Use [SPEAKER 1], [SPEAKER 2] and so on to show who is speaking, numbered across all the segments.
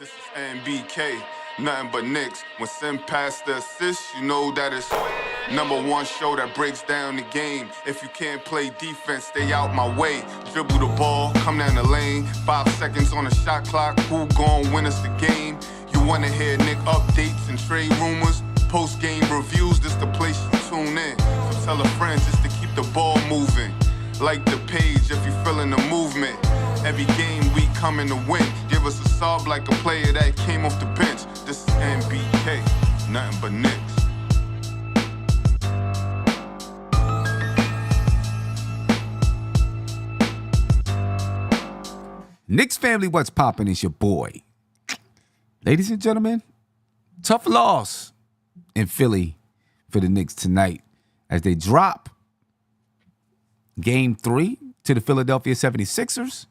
[SPEAKER 1] This is NBK, nothing but Knicks. When send past the assist, you know that it's number one show that breaks down the game. If you can't play defense, stay out my way. Dribble the ball, come down the lane. 5 seconds on the shot clock, who gon' win us the game? You wanna hear Nick updates and trade rumors? Post-game reviews, this the place you tune in. So tell a friend just to keep the ball moving. Like the page if you feeling the movement. Every game we coming to win. Give us a sub like a player that came off the bench. This is NBK, nothing but Knicks.
[SPEAKER 2] Knicks family, what's poppin'? Is your boy. Ladies and gentlemen, tough loss in Philly for the Knicks tonight as they drop Game 3 to the Philadelphia 76ers.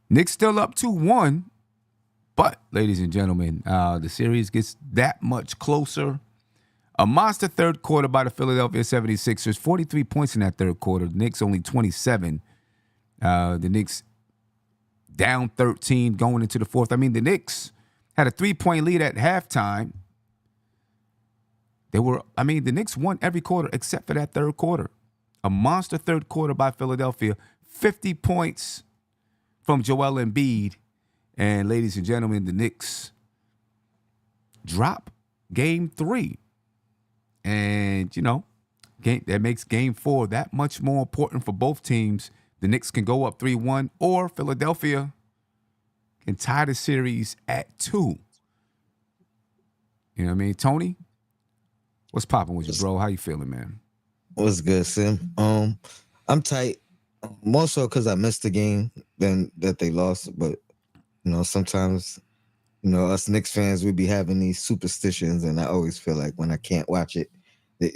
[SPEAKER 2] Knicks still up 2-1, but, ladies and gentlemen, the series gets that much closer. A monster third quarter by the Philadelphia 76ers, 43 points in that third quarter. The Knicks only 27. The Knicks down 13 going into the fourth. I mean, the Knicks had a 3-point lead at halftime. The Knicks won every quarter except for that third quarter. A monster third quarter by Philadelphia. 50 points from Joel Embiid. And ladies and gentlemen, the Knicks drop Game 3. And, that makes Game 4 that much more important for both teams. The Knicks can go up 3-1, or Philadelphia can tie the series at 2. You know what I mean? Tony, what's popping with you, bro? How you feeling, man?
[SPEAKER 3] What's good, Sim? I'm tight. More so because I missed the game than that they lost. But, sometimes, us Knicks fans, we be having these superstitions. And I always feel like when I can't watch it, they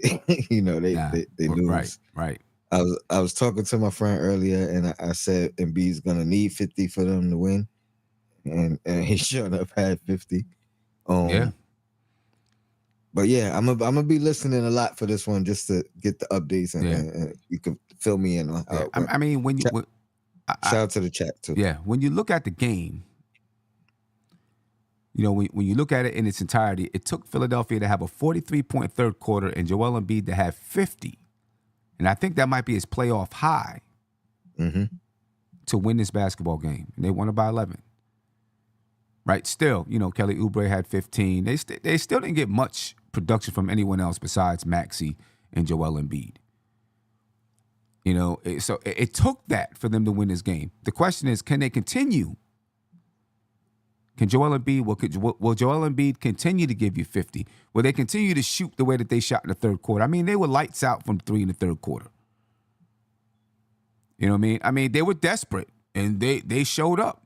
[SPEAKER 3] lose.
[SPEAKER 2] Right.
[SPEAKER 3] I was talking to my friend earlier, and I said Embiid's going to need 50 for them to win. And he sure enough had 50.
[SPEAKER 2] Yeah.
[SPEAKER 3] But yeah, I'm gonna be listening a lot for this one just to get the updates and you can fill me in on how it works.
[SPEAKER 2] I mean,
[SPEAKER 3] shout out to the chat too.
[SPEAKER 2] Yeah, when you look at the game, when you look at it in its entirety, it took Philadelphia to have a 43-point third quarter and Joel Embiid to have 50, and I think that might be his playoff high to win this basketball game, and they won it by 11. Right, still, Kelly Oubre had 15. They still didn't get much production from anyone else besides Maxey and Joel Embiid. So it took that for them to win this game. The question is, can they continue? Can Joel Embiid, will Joel Embiid continue to give you 50? Will they continue to shoot the way that they shot in the third quarter? I mean, they were lights out from 3 in the third quarter. You know what I mean? I mean, they were desperate, and they showed up.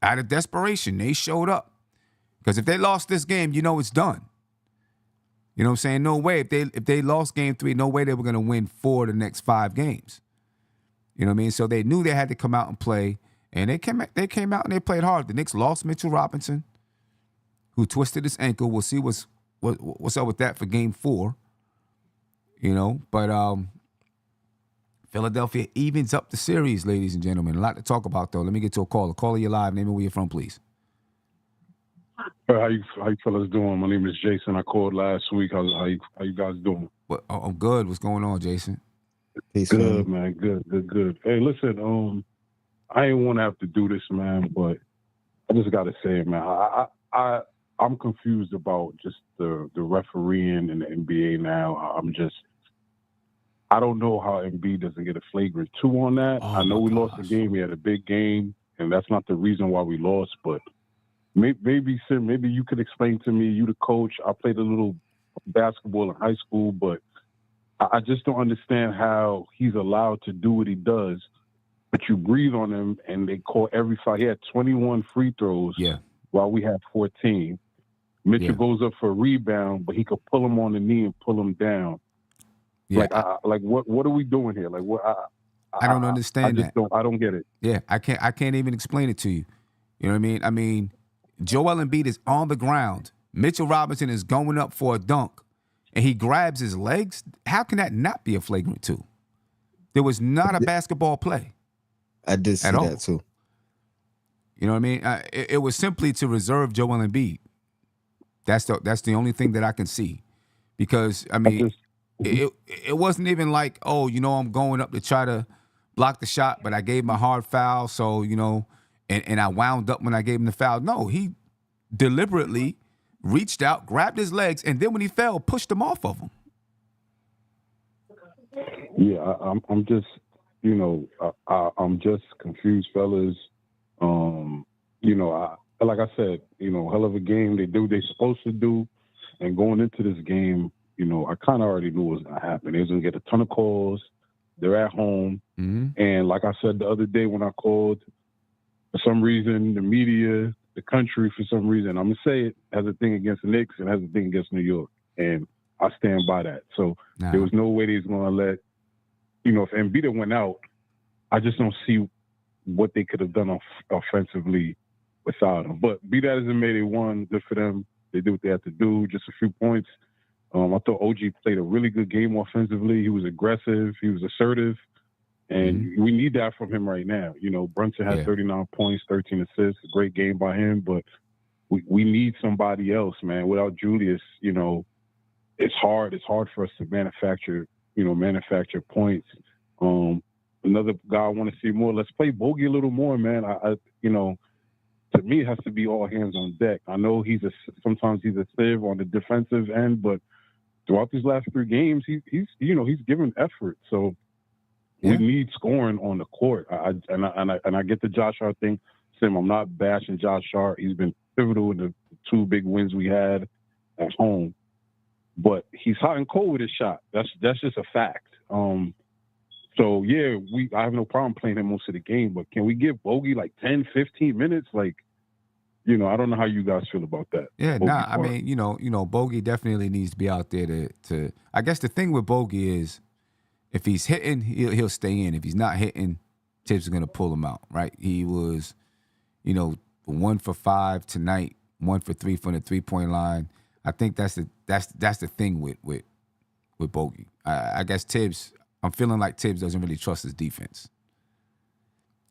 [SPEAKER 2] Out of desperation, they showed up. Because if they lost this game, it's done. You know what I'm saying? No way. If they lost Game 3, no way they were going to win 4 of the next 5 games. You know what I mean? So they knew they had to come out and play, and they came out and they played hard. The Knicks lost Mitchell Robinson, who twisted his ankle. We'll see what's up with that for Game 4. But Philadelphia evens up the series, ladies and gentlemen. A lot to talk about, though. Let me get to a caller. Caller, you live. Name me where you're from, please.
[SPEAKER 4] How you fellas doing? My name is Jason. I called last week. How you guys doing?
[SPEAKER 2] Well, I'm good. What's going on, Jason?
[SPEAKER 3] Peace,
[SPEAKER 4] good, man. Good. Hey, listen. I ain't want to have to do this, man, but I just got to say, man, I'm confused about just the refereeing in the NBA now. I don't know how Embiid doesn't get a flagrant 2 on that.
[SPEAKER 2] Oh,
[SPEAKER 4] I know we lost the game. We had a big game, and that's not the reason why we lost. But maybe Sim, maybe you could explain to me. You the coach. I played a little basketball in high school, but I just don't understand how he's allowed to do what he does. But you breathe on him, and they call every foul. He had 21 free throws while we had 14. Mitchell goes up for a rebound, but he could pull him on the knee and pull him down. Yeah. What are we doing here? Like, what?
[SPEAKER 2] I don't understand that.
[SPEAKER 4] I don't get it.
[SPEAKER 2] Yeah, I can't even explain it to you. You know what I mean? I mean, Joel Embiid is on the ground. Mitchell Robinson is going up for a dunk, and he grabs his legs. How can that not be a flagrant 2? There was not a basketball play.
[SPEAKER 3] I did see that too.
[SPEAKER 2] You know what I mean? It was simply to reserve Joel Embiid. That's the only thing that I can see, because I
[SPEAKER 4] I
[SPEAKER 2] mean,
[SPEAKER 4] just
[SPEAKER 2] it wasn't even like, oh, I'm going up to try to block the shot, but I gave him a hard foul, so and I wound up when I gave him the foul. No, he deliberately reached out, grabbed his legs, and then when he fell, pushed him off of him.
[SPEAKER 4] yeah, I'm just I'm just confused, fellas. Like I said, hell of a game. They do what they're supposed to do, and going into this game, I kind of already knew what was gonna happen. They was gonna get a ton of calls. They're at home, and like I said the other day when I called, for some reason, the media, the country, for some reason, I'm gonna say it, has a thing against the Knicks and has a thing against New York, and I stand by that. So there was no way they was gonna let, if Embiid went out, I just don't see what they could have done offensively without him. But be that as it may, they won. Good for them. They did what they had to do. Just a few points. I thought OG played a really good game offensively. He was aggressive. He was assertive. And we need that from him right now. Brunson had 39 points, 13 assists. A great game by him. But we need somebody else, man. Without Julius, it's hard. It's hard for us to manufacture points. Another guy I want to see more. Let's play Bogey a little more, man. To me, it has to be all hands on deck. I know sometimes he's a sieve on the defensive end, but throughout these last 3 games, he's given effort. So we need scoring on the court. I get the Josh Hart thing. Sim, I'm not bashing Josh Hart. He's been pivotal in the 2 big wins we had at home, but he's hot and cold with his shot. That's just a fact. So yeah, I have no problem playing him most of the game, but can we give Bogey like 10, 15 minutes? Like, I don't know how you guys feel about that.
[SPEAKER 2] Yeah,
[SPEAKER 4] Bogey
[SPEAKER 2] I mean, Bogey definitely needs to be out there to. I guess the thing with Bogey is, if he's hitting, he'll stay in. If he's not hitting, Tibbs is gonna pull him out, right? He was, 1 for 5 tonight, 1 for 3 from the 3-point line. I think that's the thing with Bogey. I guess Tibbs. I'm feeling like Tibbs doesn't really trust his defense.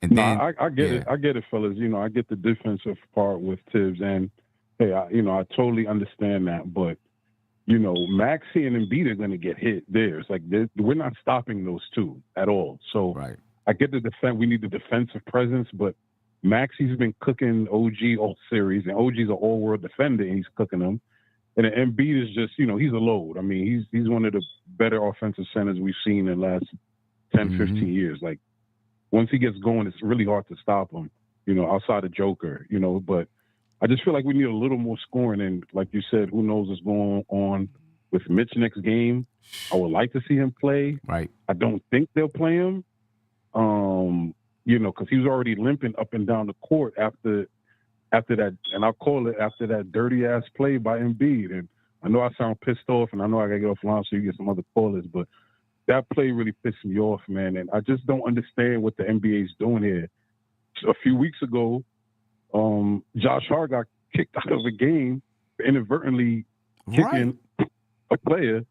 [SPEAKER 2] And then
[SPEAKER 4] I get it. I get it, fellas. I get the defensive part with Tibbs, and hey, I totally understand that. But Maxey and Embiid are going to get hit there. It's like we're not stopping those two at all. So
[SPEAKER 2] right.
[SPEAKER 4] I get the defense. We need the defensive presence, but Maxey's been cooking OG all series, and OG's an all-world defender, and he's cooking them. And Embiid is just, he's a load. I mean, he's one of the better offensive centers we've seen in the last 10, 15 years. Like, once he gets going, it's really hard to stop him, outside of Joker, But I just feel like we need a little more scoring. And like you said, who knows what's going on with Mitch next game. I would like to see him play.
[SPEAKER 2] Right.
[SPEAKER 4] I don't think they'll play him, because he was already limping up and down the court after that, and I'll call it after that dirty ass play by Embiid. And I know I sound pissed off, and I know I gotta get offline so you get some other callers, but that play really pissed me off, man. And I just don't understand what the NBA is doing here. A few weeks ago, Josh Hart got kicked out of a game for inadvertently kicking a player.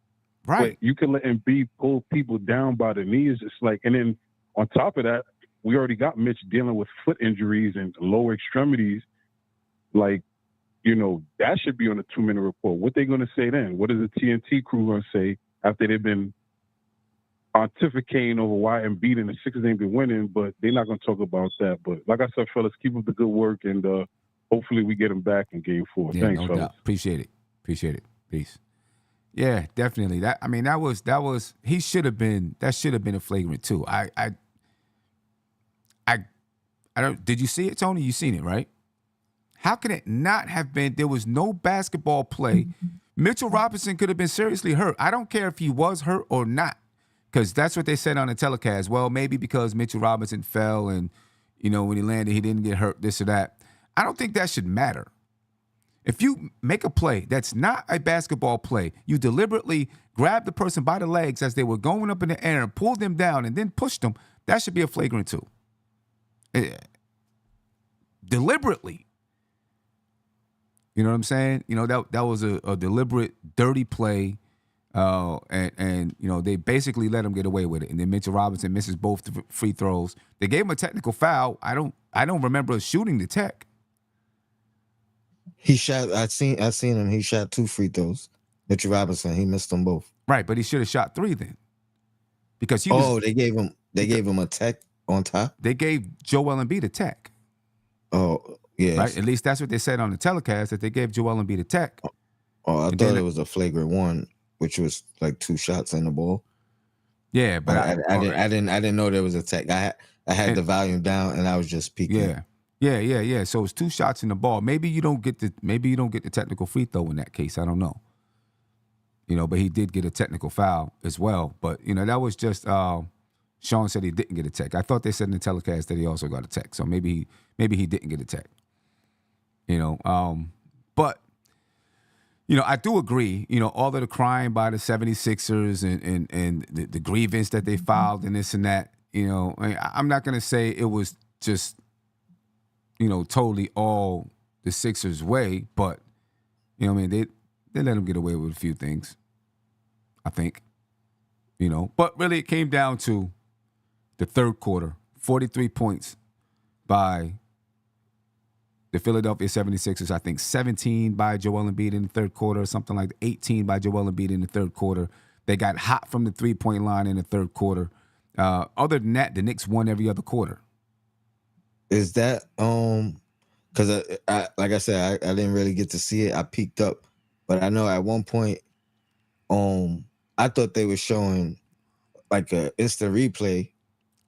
[SPEAKER 2] Right.
[SPEAKER 4] But you can let Embiid pull people down by the knees. It's like, and then on top of that, we already got Mitch dealing with foot injuries and lower extremities. Like, that should be on a 2-minute report. What they going to say then? What is the TNT crew going to say after they've been pontificating over why Embiid and the Sixers ain't been winning? But they're not going to talk about that. But like I said, fellas, keep up the good work, and hopefully we get them back in Game 4.
[SPEAKER 2] Yeah,
[SPEAKER 4] Thanks,
[SPEAKER 2] no
[SPEAKER 4] fellas.
[SPEAKER 2] doubt. Appreciate it. Peace. Yeah, definitely. That was he should have been. That should have been a flagrant too. I don't. Did you see it, Tony? You seen it, right? How can it not have been? There was no basketball play. Mitchell Robinson could have been seriously hurt. I don't care if he was hurt or not, because that's what they said on the telecast. Well, maybe because Mitchell Robinson fell and, when he landed, he didn't get hurt, this or that. I don't think that should matter. If you make a play that's not a basketball play, you deliberately grab the person by the legs as they were going up in the air and pulled them down and then pushed them, that should be a flagrant 2. Deliberately. You know what I'm saying? That was a deliberate, dirty play. And they basically let him get away with it. And then Mitchell Robinson misses both free throws. They gave him a technical foul. I don't remember shooting the tech.
[SPEAKER 3] He shot. I seen him. He shot 2 free throws. Mitchell Robinson. He missed them both.
[SPEAKER 2] Right, but he should have shot 3 then, because he was.
[SPEAKER 3] Oh, they gave him a tech on top.
[SPEAKER 2] They gave Joel Embiid a tech.
[SPEAKER 3] Oh, yeah.
[SPEAKER 2] Right. At least that's what they said on the telecast, that they gave Joel Embiid a tech.
[SPEAKER 3] Oh, I thought it was a flagrant 1, which was like 2 shots in the ball.
[SPEAKER 2] Yeah, but
[SPEAKER 3] I didn't know there was a tech. I had the volume down and I was just peeking.
[SPEAKER 2] Yeah. So it's 2 shots in the ball. Maybe you don't get the technical free throw in that case. I don't know. But he did get a technical foul as well. But that was just Sean said he didn't get a tech. I thought they said in the telecast that he also got a tech. So maybe he didn't get a tech. But I do agree, all of the crying by the 76ers and the grievance that they filed and this and that, I'm not going to say it was just, totally all the Sixers' way, but, they let them get away with a few things, I think, But really it came down to the third quarter, 43 points by the Philadelphia 76ers, I think 17 by Joel Embiid in the third quarter, something like 18 by Joel Embiid in the third quarter. They got hot from the three-point line in the third quarter. Other than that, the Knicks won every other quarter.
[SPEAKER 3] Is that because I like I said, I didn't really get to see it. I peeked up, but I know at one point, I thought they were showing like a instant replay,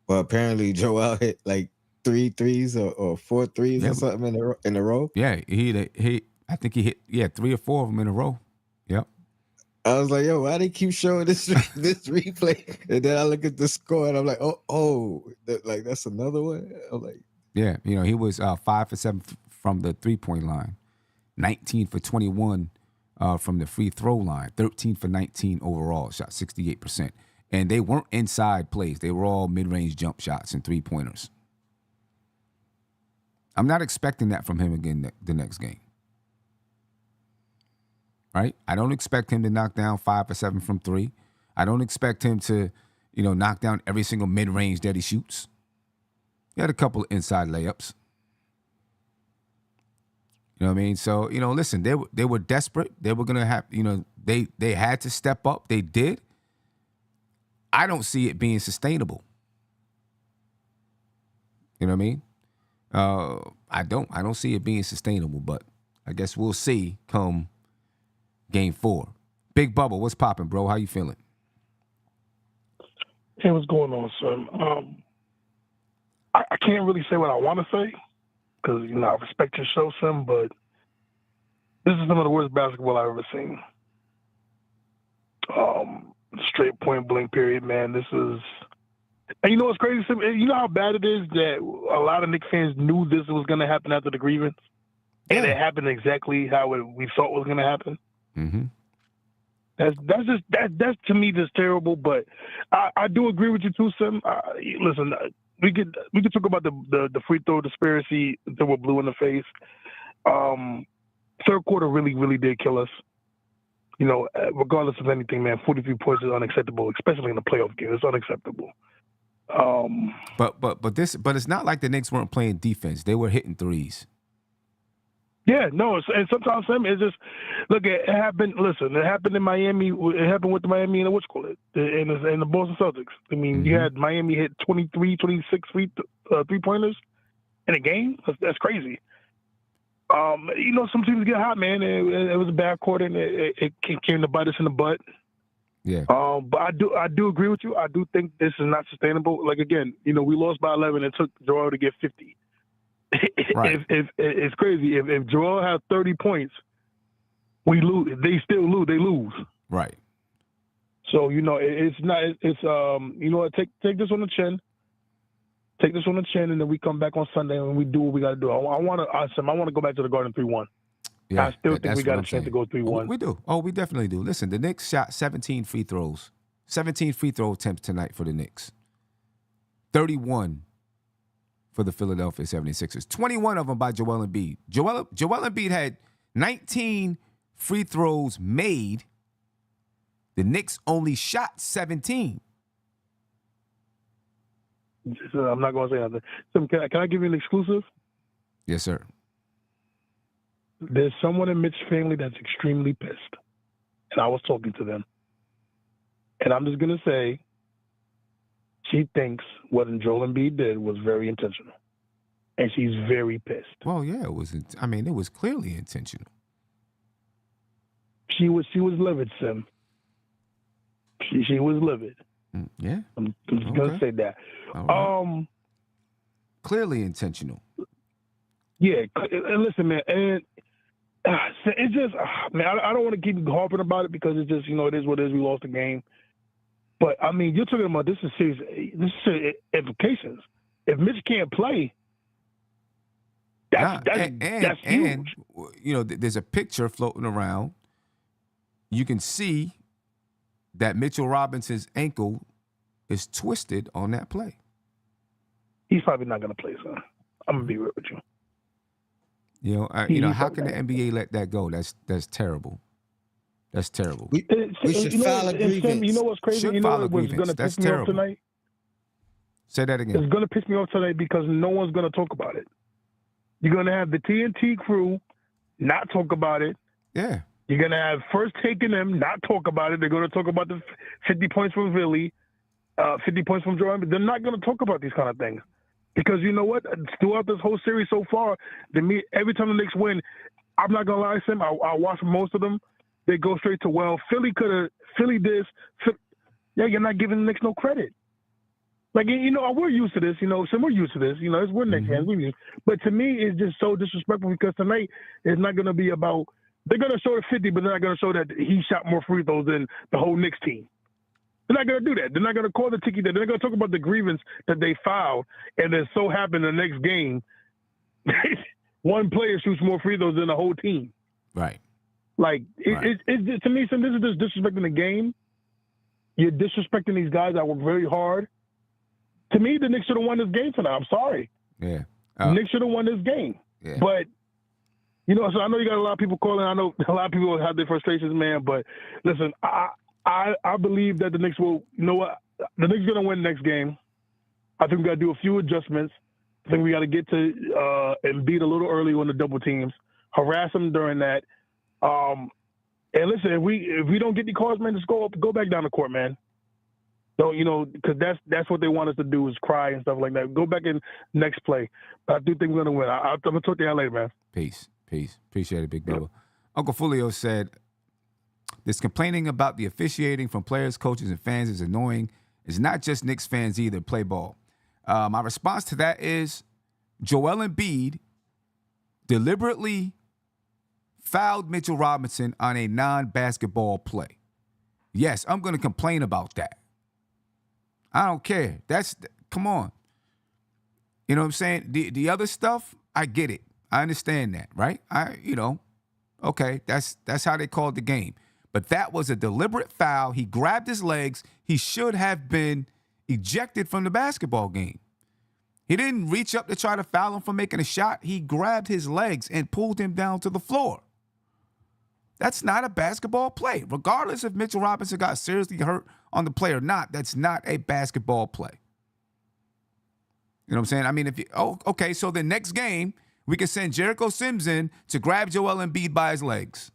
[SPEAKER 3] but apparently Joel hit like 3 threes or 4 threes or something in a row.
[SPEAKER 2] Yeah, I think he hit 3 or 4 of them in a row. Yep.
[SPEAKER 3] I was like, yo, why they keep showing this replay? And then I look at the score and I'm like, that's another one. I'm like,
[SPEAKER 2] yeah, he was 5 for 7 from the 3-point line, 19 for 21 from the free throw line, 13 for 19 overall, shot 68%. And they weren't inside plays; they were all mid-range jump shots and 3-pointers. I'm not expecting that from him again the next game. Right? I don't expect him to knock down 5 for 7 from 3. I don't expect him to, knock down every single mid-range that he shoots. He had a couple of inside layups. You know what I mean? So, listen, they were desperate. They were going to have, they had to step up. They did. I don't see it being sustainable. You know what I mean? I don't see it being sustainable, but I guess we'll see come Game 4. Big Bubba, what's popping, bro? How you feeling?
[SPEAKER 5] Hey, what's going on, son? I can't really say what I want to say because, I respect your show, son, but this is some of the worst basketball I've ever seen. Straight point blank period, man. This is... And you know what's crazy? You know how bad it is that a lot of Knicks fans knew this was going to happen after the grievance? And it happened exactly how we thought was going to happen?
[SPEAKER 2] Mm-hmm.
[SPEAKER 5] That's to me just terrible, but I do agree with you too, Sim. Listen, we could talk about the free throw conspiracy until we're blue in the face. Third quarter really, really did kill us. Regardless of anything, man, 43 points is unacceptable, especially in a playoff game. It's unacceptable.
[SPEAKER 2] But it's not like the Knicks weren't playing defense. They were hitting threes.
[SPEAKER 5] Yeah, no, and sometimes Sam, it's just look. It happened. Listen, it happened in Miami. It happened with the Miami and what's called it in the Boston Celtics. I mean, you had Miami hit 23, 26 3-pointers in a game. That's crazy. Some teams get hot, man. It was a bad quarter, and it came to bite us in the butt.
[SPEAKER 2] Yeah.
[SPEAKER 5] But I do agree with you. I do think this is not sustainable. Like again, we lost by 11. It took Joel to get 50.
[SPEAKER 2] Right.
[SPEAKER 5] If it's crazy. If Joel has 30 points, we lose. They still lose. They lose.
[SPEAKER 2] Right.
[SPEAKER 5] So it's not. It's take this on the chin. Take this on the chin, and then we come back on Sunday and we do what we got to do. I want to go back to the Garden 3-1.
[SPEAKER 2] Yeah,
[SPEAKER 5] I still think we got a chance to go 3-1.
[SPEAKER 2] We do. Oh, we definitely do. Listen, the Knicks shot 17 free throws. 17 free throw attempts tonight for the Knicks. 31 for the Philadelphia 76ers. 21 of them by Joel Embiid. Joel Embiid had 19 free throws made The Knicks only shot 17.
[SPEAKER 5] So I'm not going to say nothing. So can I give you an exclusive?
[SPEAKER 2] Yes, sir.
[SPEAKER 5] There's someone in Mitch's family that's extremely pissed. And I was talking to them. And I'm just going to say, she thinks what Joel Embiid did was very intentional. And she's very pissed.
[SPEAKER 2] Well, yeah, it was. I mean, it was clearly intentional.
[SPEAKER 5] She was livid, Sim. She was livid.
[SPEAKER 2] Yeah.
[SPEAKER 5] I'm just going to say that.
[SPEAKER 2] All right. Clearly intentional.
[SPEAKER 5] Yeah, and listen, man, and it's just, man, I don't want to keep harping about it because it's just, it is what it is. We lost the game. But, I mean, you're talking about this is serious implications. If Mitch can't play, that's huge.
[SPEAKER 2] And, there's a picture floating around. You can see that Mitchell Robinson's ankle is twisted on that play.
[SPEAKER 5] He's probably not going to play, son. I'm going to be real with you.
[SPEAKER 2] How can the NBA let that go? That's terrible. That's terrible.
[SPEAKER 3] We should file a grievance.
[SPEAKER 5] You know what's crazy?
[SPEAKER 2] Should
[SPEAKER 5] You know
[SPEAKER 2] file a
[SPEAKER 5] what's
[SPEAKER 2] grievance.
[SPEAKER 5] going to
[SPEAKER 2] That's
[SPEAKER 5] piss me off
[SPEAKER 2] terrible.
[SPEAKER 5] tonight?
[SPEAKER 2] Say that again.
[SPEAKER 5] It's going to piss me off tonight because no one's going to talk about it. You're going to have the TNT crew not talk about it.
[SPEAKER 2] Yeah.
[SPEAKER 5] You're going to have First Take and them not talk about it. They're going to talk about the 50 points from Philly, 50 points from Jordan. They're not going to talk about these kind of things. Because you know what? Throughout this whole series so far, every time the Knicks win, I'm not going to lie to them. I watch most of them. They go straight to, well, Philly this. Yeah, you're not giving the Knicks no credit. Like, we're used to this, so we're used to this. We're Knicks fans. But to me, it's just so disrespectful because tonight is not going to be about, they're going to show the 50, but they're not going to show that he shot more free throws than the whole Knicks team. They're not going to do that. They're not going to call the ticky. They're going to talk about the grievance that they filed, and then so happened the next game, one player shoots more free throws than the whole team.
[SPEAKER 2] Right.
[SPEAKER 5] Like, it to me, this is just disrespecting the game. You're disrespecting these guys that work very hard. To me, the Knicks should have won this game tonight. I'm sorry.
[SPEAKER 2] Yeah.
[SPEAKER 5] The Knicks should have won this game.
[SPEAKER 2] Yeah.
[SPEAKER 5] But, so I know you got a lot of people calling. I know a lot of people have their frustrations, man. But, listen, I believe that the Knicks will, the Knicks are going to win the next game. I think we got to do a few adjustments. I think we got to get to Embiid a little early on the double teams, harass him during that. And listen, if we don't get the calls, man, just go back down the court, man. So, because that's what they want us to do is cry and stuff like that. Go back in next play. But I do think we're going to win. I'm going to talk to you later, man.
[SPEAKER 2] Peace. Appreciate it, Big Bubba. Uncle Fulio said, this complaining about the officiating from players, coaches, and fans is annoying. It's not just Knicks fans either. Play ball. My response to that is Joel Embiid deliberately fouled Mitchell Robinson on a non-basketball play. Yes, I'm going to complain about that. I don't care. Come on. You know what I'm saying? The other stuff, I get it. I understand that, right? Okay, that's how they called the game. But that was a deliberate foul. He grabbed his legs. He should have been ejected from the basketball game. He didn't reach up to try to foul him for making a shot. He grabbed his legs and pulled him down to the floor. That's not a basketball play. Regardless if Mitchell Robinson got seriously hurt on the play or not, that's not a basketball play. You know what I'm saying? I mean, okay, so the next game, we can send Jericho Sims in to grab Joel Embiid by his legs.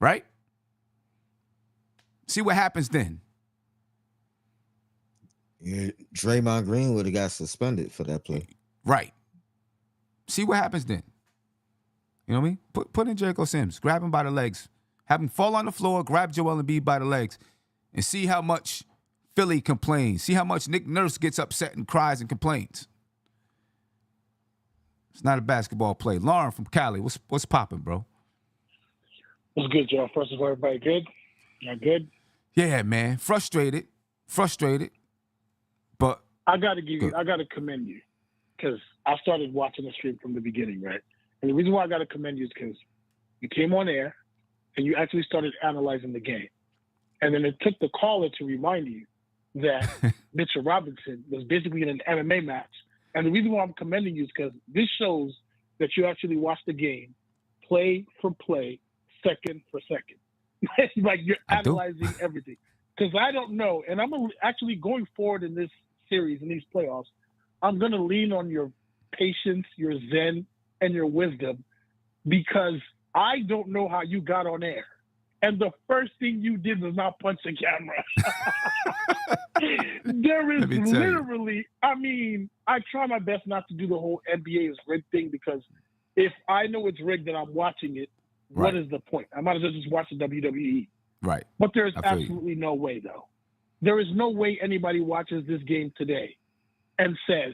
[SPEAKER 2] Right? See what happens then.
[SPEAKER 3] Yeah, Draymond Green would have got suspended for that play.
[SPEAKER 2] Right. See what happens then. You know what I mean? Put in Jericho Sims. Grab him by the legs. Have him fall on the floor, grab Joel Embiid by the legs, and see how much Philly complains. See how much Nick Nurse gets upset and cries and complains. It's not a basketball play. Lauren from Cali, what's popping, bro?
[SPEAKER 6] What's good, Joe? First of all, everybody good? Y'all good?
[SPEAKER 2] Yeah, man. Frustrated, but
[SPEAKER 6] I got to commend you because I started watching the stream from the beginning, right? And the reason why I got to commend you is because you came on air and you actually started analyzing the game. And then it took the caller to remind you that Mitchell Robinson was basically in an MMA match. And the reason why I'm commending you is because this shows that you actually watched the game play for play, second for second. Like you're
[SPEAKER 2] I do.
[SPEAKER 6] analyzing everything. Because I don't know, and actually going forward in this series, in these playoffs, I'm going to lean on your patience, your zen, and your wisdom, because I don't know how you got on air. And the first thing you did was not punch the camera. There is
[SPEAKER 2] Let me tell you.
[SPEAKER 6] literally, I mean, I try my best not to do the whole NBA is rigged thing, because if I know it's rigged and I'm watching it, what
[SPEAKER 2] Right.
[SPEAKER 6] is the point? I might as well just watch the WWE.
[SPEAKER 2] Right.
[SPEAKER 6] But there's
[SPEAKER 2] I feel you.
[SPEAKER 6] absolutely no way, though. There is no way anybody watches this game today and says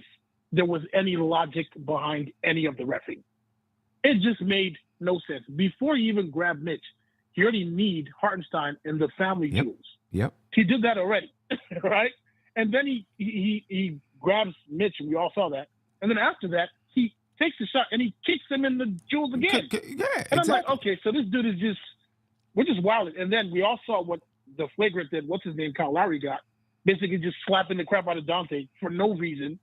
[SPEAKER 6] there was any logic behind any of the reffing. It just made no sense. Before you even grab Mitch, you already need Hartenstein and the family
[SPEAKER 2] Yep.
[SPEAKER 6] jewels.
[SPEAKER 2] Yep.
[SPEAKER 6] He did that already, right? And then he grabs Mitch, and we all saw that. And then after that, he takes the shot and he kicks him in the jewels again.
[SPEAKER 2] Yeah,
[SPEAKER 6] And I'm like,
[SPEAKER 2] exactly.
[SPEAKER 6] okay, so this dude is we're just wilding. And then we all saw what the flagrant did, what's his name, Kyle Lowry got, basically just slapping the crap out of Dante for no reason.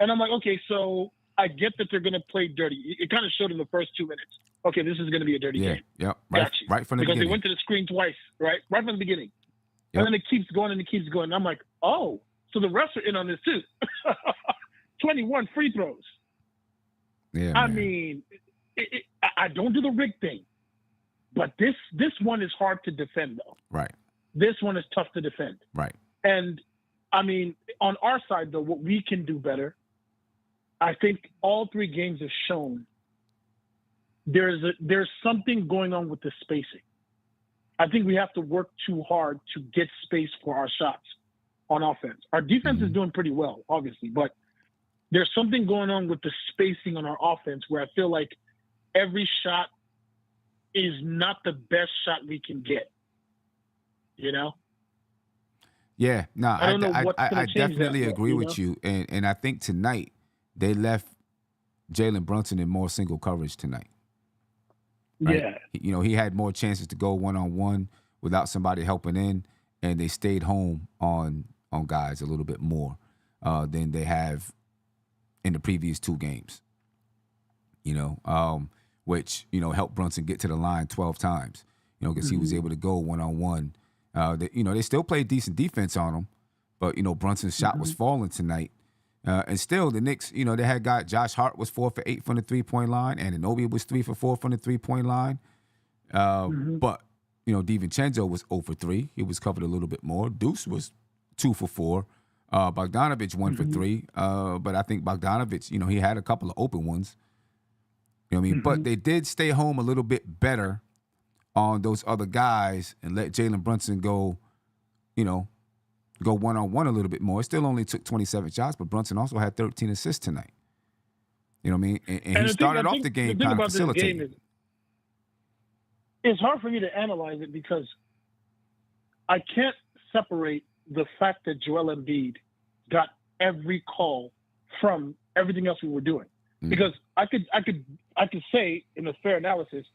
[SPEAKER 6] And I'm like, okay, so I get that they're going to play dirty. It kind of showed in the first 2 minutes. Okay, this is going to be a dirty
[SPEAKER 2] Yeah.
[SPEAKER 6] game.
[SPEAKER 2] Yep.
[SPEAKER 6] Got you.
[SPEAKER 2] Right from the
[SPEAKER 6] Because
[SPEAKER 2] beginning.
[SPEAKER 6] they went to the screen twice, right? Right from the beginning.
[SPEAKER 2] Yep.
[SPEAKER 6] And then it keeps going and it keeps going. And I'm like, oh, so the refs are in on this too. 21 free throws.
[SPEAKER 2] Yeah.
[SPEAKER 6] I
[SPEAKER 2] man.
[SPEAKER 6] mean, I don't do the rig thing. But this one is hard to defend, though.
[SPEAKER 2] Right.
[SPEAKER 6] This one is tough to defend.
[SPEAKER 2] Right.
[SPEAKER 6] And, I mean, on our side, though, what we can do better, I think all 3 games have shown there's something going on with the spacing. I think we have to work too hard to get space for our shots on offense. Our defense is doing pretty well, obviously, but there's something going on with the spacing on our offense where I feel like every shot is not the best shot we can get. You know?
[SPEAKER 2] Yeah. No,
[SPEAKER 6] I don't know what's gonna
[SPEAKER 2] I
[SPEAKER 6] change
[SPEAKER 2] definitely
[SPEAKER 6] that,
[SPEAKER 2] agree
[SPEAKER 6] you
[SPEAKER 2] with
[SPEAKER 6] know?
[SPEAKER 2] you. And I think tonight they left Jalen Brunson in more single coverage tonight. Right?
[SPEAKER 6] Yeah.
[SPEAKER 2] You know, he had more chances to go one-on-one without somebody helping in, and they stayed home on guys a little bit more than they have in the previous 2 games. You know, which, you know, helped Brunson get to the line 12 times, you know, because he was able to go one-on-one. You know, they still played decent defense on him, but, you know, Brunson's shot was falling tonight. And still, the Knicks, you know, they had got Josh Hart was 4 for 8 from the 3-point line, and Anunoby was 3 for 4 from the 3-point line. But, you know, DiVincenzo was 0 for 3. He was covered a little bit more. Deuce was 2 for 4. Bogdanovich 1 for 3. But I think Bogdanovich, you know, he had a couple of open ones. You know what I mean? But they did stay home a little bit better on those other guys and let Jalen Brunson go, you know, go one-on-one a little bit more. It still only took 27 shots, but Brunson also had 13 assists tonight. You know what I mean? And he started off the game kind of facilitating.
[SPEAKER 6] It's hard for me to analyze it because I can't separate the fact that Joel Embiid got every call from everything else we were doing. Because I could say in a fair analysis,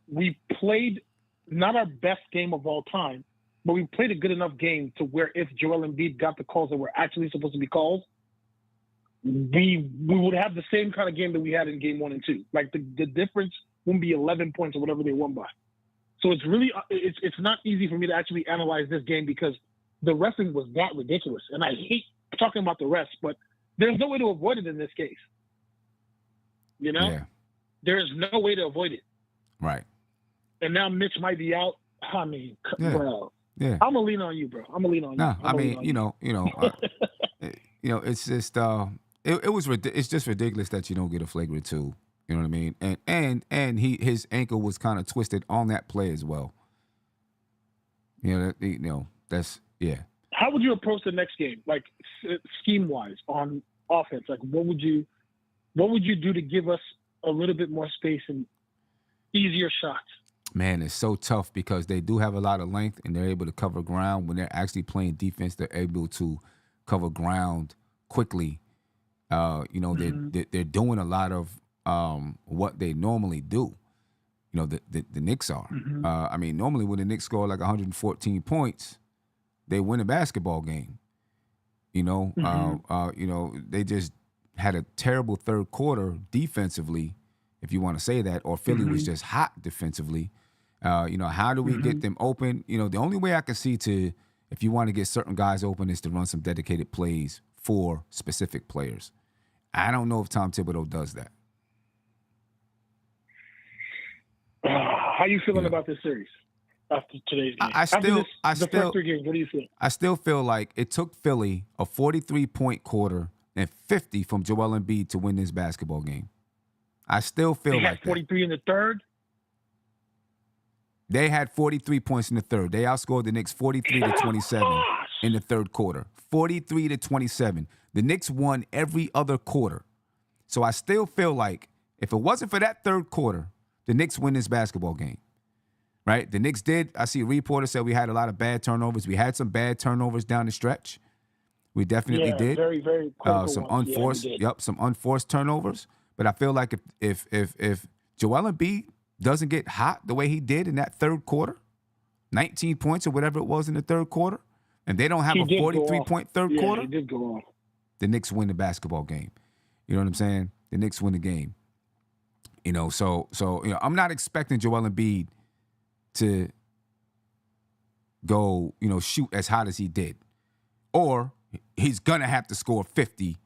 [SPEAKER 6] we played not our best game of all time, but we played a good enough game to where if Joel Embiid got the calls that were actually supposed to be calls, we would have the same kind of game that we had in game 1 and 2. Like the difference wouldn't be 11 points or whatever they won by. So it's really it's not easy for me to actually analyze this game because the wrestling was that ridiculous. And I hate talking about the rest, but there's no way to avoid it in this case. You know?
[SPEAKER 2] Yeah.
[SPEAKER 6] There is no way to avoid it.
[SPEAKER 2] Right.
[SPEAKER 6] And now Mitch might be out. I mean, bro.
[SPEAKER 2] Yeah.
[SPEAKER 6] I'm gonna lean on you, bro. I'm gonna lean on you.
[SPEAKER 2] No, I mean, you know, it's just it's just ridiculous that you don't get a flagrant 2. You know what I mean? And his ankle was kind of twisted on that play as well. You know, that's yeah.
[SPEAKER 6] How would you approach the next game, like scheme wise on offense? Like, what would you do to give us a little bit more space and easier shots?
[SPEAKER 2] Man, it's so tough because they do have a lot of length and they're able to cover ground. When they're actually playing defense, they're able to cover ground quickly. You know, they're doing a lot of what they normally do. You know, the Knicks are. I mean, normally when the Knicks score like 114 points, they win a basketball game. You know, you know, they just had a terrible third quarter defensively, if you want to say that, or Philly was just hot defensively. How do we get them open? The only way I can see if you want to get certain guys open is to run some dedicated plays for specific players. I don't know if Tom Thibodeau does that.
[SPEAKER 6] How you feeling about this series after today's game? The first 3 games, what do you feel?
[SPEAKER 2] I still feel like it took Philly a 43-point quarter and 50 from Joel Embiid to win this basketball game. I still feel like that.
[SPEAKER 6] They had 43 in the third?
[SPEAKER 2] They had 43 points in the third. They outscored the Knicks 43-27 in the third quarter. 43-27. The Knicks won every other quarter. So I still feel like if it wasn't for that third quarter, the Knicks win this basketball game. Right? The Knicks did. I see a reporter said we had a lot of bad turnovers. We had some bad turnovers down the stretch. We definitely did.
[SPEAKER 6] Very, very critical
[SPEAKER 2] some
[SPEAKER 6] ones.
[SPEAKER 2] unforced, some unforced turnovers. But I feel like if Joel Embiid doesn't get hot the way he did in that third quarter, 19 points or whatever it was in the third quarter, and they don't have a 43-point third quarter,
[SPEAKER 6] he did go off.
[SPEAKER 2] The Knicks win the basketball game. You know what I'm saying? The Knicks win the game. So I'm not expecting Joel Embiid to go, shoot as hot as he did. Or he's going to have to score 50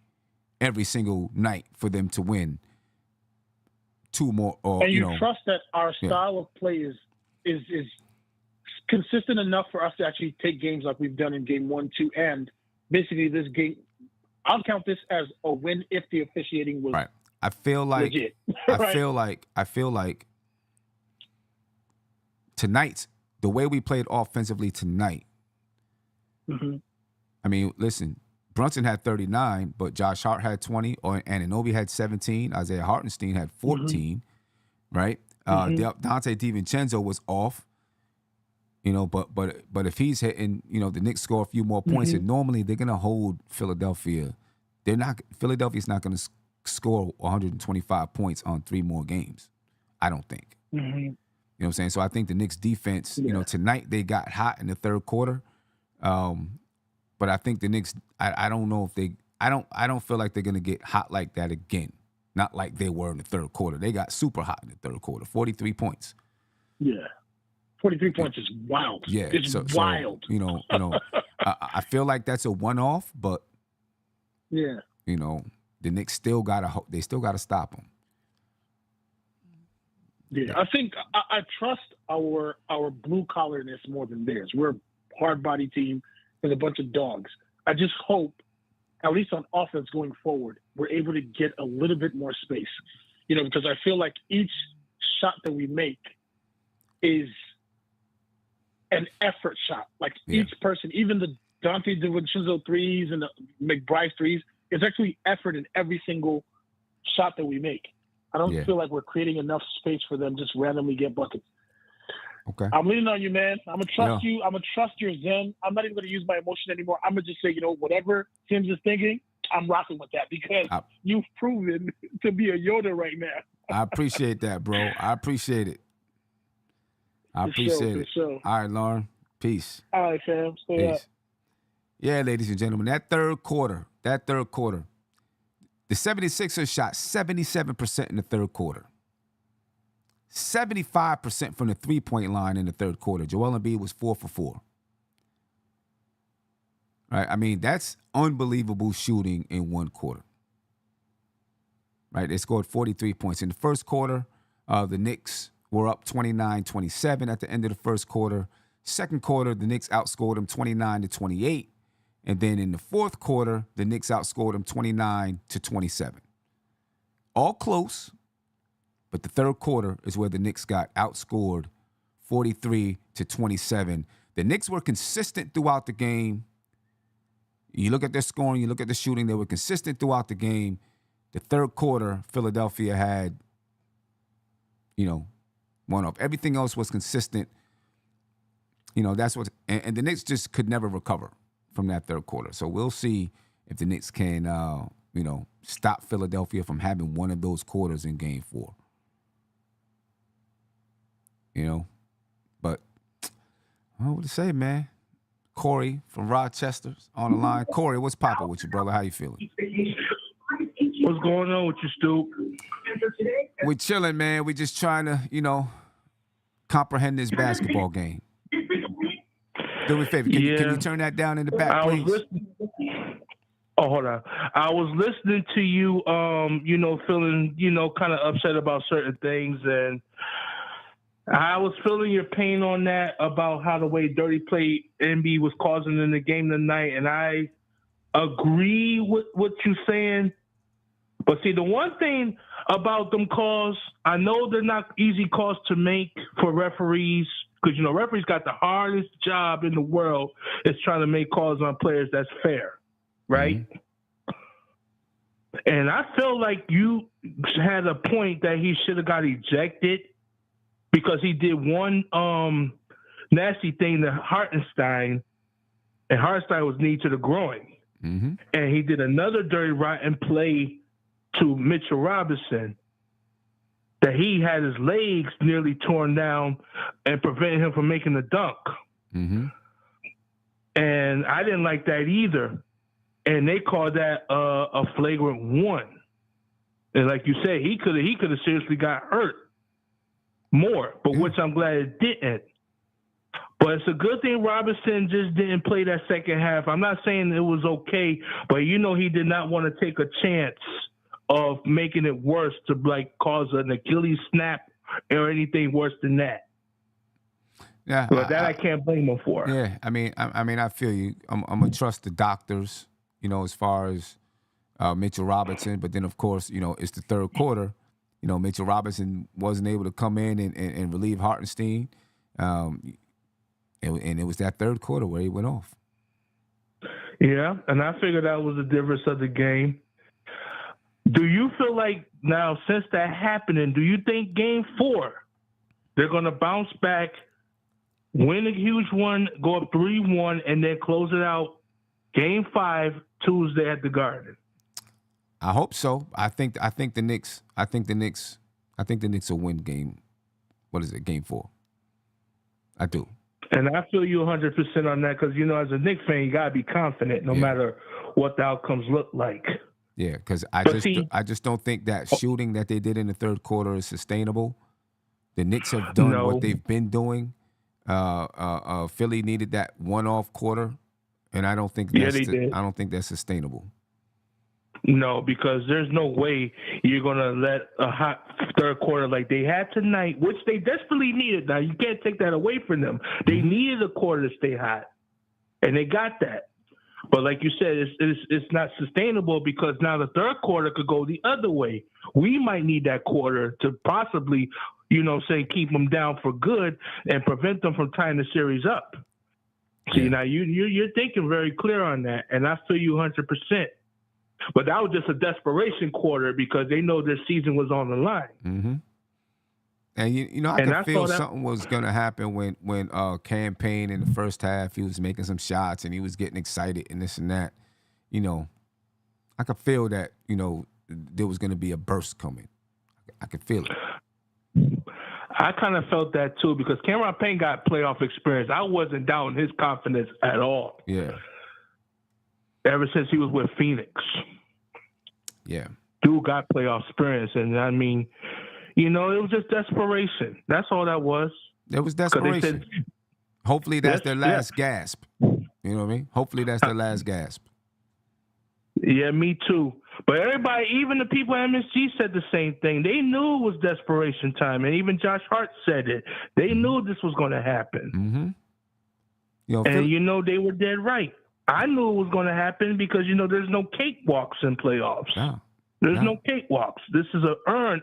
[SPEAKER 2] every single night for them to win 2 more. Or,
[SPEAKER 6] and you trust that our style of play is consistent enough for us to actually take games like we've done in game 1, 2, and basically this game, I'll count this as a win if the officiating was
[SPEAKER 2] right. I feel like
[SPEAKER 6] legit.
[SPEAKER 2] I feel like tonight, the way we played offensively tonight.
[SPEAKER 6] Mm-hmm.
[SPEAKER 2] I mean, listen, Brunson had 39, but Josh Hart had 20, or Anunoby had 17, Isaiah Hartenstein had 14, right? Dante DiVincenzo was off, but if he's hitting, the Knicks score a few more points, and normally they're gonna hold Philadelphia. Philadelphia's not gonna score 125 points on 3 more games. I don't think. You know what I'm saying? So I think the Knicks defense, tonight they got hot in the third quarter. But I think the Knicks, I don't know if I don't feel like they're going to get hot like that again. Not like they were in the third quarter. They got super hot in the third quarter, 43 points.
[SPEAKER 6] Yeah. 43 points is wild.
[SPEAKER 2] Yeah.
[SPEAKER 6] It's wild.
[SPEAKER 2] I feel like that's a one-off, but,
[SPEAKER 6] the
[SPEAKER 2] Knicks still got to stop them.
[SPEAKER 6] Yeah, I think I trust our blue collarness more than theirs. We're a hard body team with a bunch of dogs. I just hope, at least on offense going forward, we're able to get a little bit more space. Because I feel like each shot that we make is an effort shot. Like each person, even the Dante DiVincenzo threes and the McBride threes, it's actually effort in every single shot that we make. I don't feel like we're creating enough space for them just randomly get buckets.
[SPEAKER 2] Okay.
[SPEAKER 6] I'm leaning on you, man. I'm going to trust you. I'm going to trust your zen. I'm not even going to use my emotion anymore. I'm going to just say, whatever Tim's is thinking, I'm rocking with that because you've proven to be a Yoda right now.
[SPEAKER 2] I appreciate that, bro. I appreciate it.
[SPEAKER 6] For sure.
[SPEAKER 2] All right, Lauren. Peace.
[SPEAKER 6] All right, fam. Stay up.
[SPEAKER 2] Yeah, ladies and gentlemen, that third quarter, the 76ers shot 77% in the third quarter. 75% from the three-point line in the third quarter. Joel Embiid was 4 for 4. Right? I mean, that's unbelievable shooting in one quarter. Right? They scored 43 points. In the first quarter, the Knicks were up 29-27 at the end of the first quarter. Second quarter, the Knicks outscored them 29-28. And then in the fourth quarter, the Knicks outscored them 29-27. All close, but the third quarter is where the Knicks got outscored 43-27. The Knicks were consistent throughout the game. You look at their scoring, you look at the shooting, they were consistent throughout the game. The third quarter, Philadelphia had, one off. Everything else was consistent. That's what, and the Knicks just could never recover from that third quarter. So we'll see if the Knicks can, stop Philadelphia from having one of those quarters in Game 4. But I don't know what to say, man. Corey from Rochester's on the line. Corey, what's poppin' with you, brother? How you feeling?
[SPEAKER 5] What's going on with you, Stu?
[SPEAKER 2] We chilling, man. We just trying to, comprehend this basketball game. Do me a favor. Can you turn that down in the back,
[SPEAKER 5] I was
[SPEAKER 2] please?
[SPEAKER 5] listening. Oh, hold on. I was listening to you, feeling, kind of upset about certain things. And I was feeling your pain on that about how the way dirty play NB was causing in the game tonight. And I agree with what you're saying. But see, the one thing about them calls, I know they're not easy calls to make for referees because, referees got the hardest job in the world is trying to make calls on players that's fair, right? Mm-hmm. And I feel like you had a point that he should have got ejected because he did one nasty thing to Hartenstein, and Hartenstein was knee to the groin. Mm-hmm. And he did another dirty rotten play to Mitchell Robinson that he had his legs nearly torn down and prevented him from making the dunk. Mm-hmm. And I didn't like that either. And they called that a flagrant one. And like you said, he could have seriously got hurt more, but which I'm glad it didn't. But it's a good thing Robinson just didn't play that second half. I'm not saying it was okay, but he did not want to take a chance of making it worse to cause an Achilles snap or anything worse than that.
[SPEAKER 2] Yeah,
[SPEAKER 5] but I can't blame him for.
[SPEAKER 2] Yeah, I feel you. I'm gonna trust the doctors, as far as Mitchell Robinson. But then, of course, it's the third quarter. Mitchell Robinson wasn't able to come in and relieve Hartenstein, and it was that third quarter where he went off.
[SPEAKER 5] Yeah, and I figured that was the difference of the game. Do you feel like now, since that happening, do you think Game 4, they're going to bounce back, win a huge one, go up 3-1, and then close it out Game 5 Tuesday at the Garden?
[SPEAKER 2] I hope so. I think the Knicks will win game. What is it? Game 4. I do.
[SPEAKER 5] And I feel you 100% on that because, as a Knicks fan, you got to be confident no matter what the outcomes look like.
[SPEAKER 2] Yeah, because I just don't think that shooting that they did in the third quarter is sustainable. The Knicks have done what they've been doing. Philly needed that one-off quarter, and I don't think that's sustainable.
[SPEAKER 5] No, because there's no way you're gonna let a hot third quarter like they had tonight, which they desperately needed. Now you can't take that away from them. They needed a quarter to stay hot, and they got that. But like you said, it's not sustainable because now the third quarter could go the other way. We might need that quarter to possibly, keep them down for good and prevent them from tying the series up. See, now you're thinking very clear on that, and I feel you 100%. But that was just a desperation quarter because they know their season was on the line.
[SPEAKER 2] Mm-hmm. And I could feel something was going to happen when Campaign in the first half, he was making some shots and he was getting excited and this and that. I could feel that, there was going to be a burst coming. I could feel it.
[SPEAKER 5] I kind of felt that too because Cameron Payne got playoff experience. I wasn't doubting his confidence at all.
[SPEAKER 2] Yeah.
[SPEAKER 5] Ever since he was with Phoenix.
[SPEAKER 2] Yeah.
[SPEAKER 5] Dude got playoff experience. And it was just desperation. That's all that was.
[SPEAKER 2] It was desperation. Hopefully that's their last gasp. You know what I mean? Hopefully that's their last gasp.
[SPEAKER 5] Yeah, me too. But everybody, even the people at MSG said the same thing. They knew it was desperation time. And even Josh Hart said it. They knew this was going to happen. Mm-hmm. They were dead right. I knew it was going to happen because, there's no cakewalks in playoffs. No. There's no cakewalks. This is a earn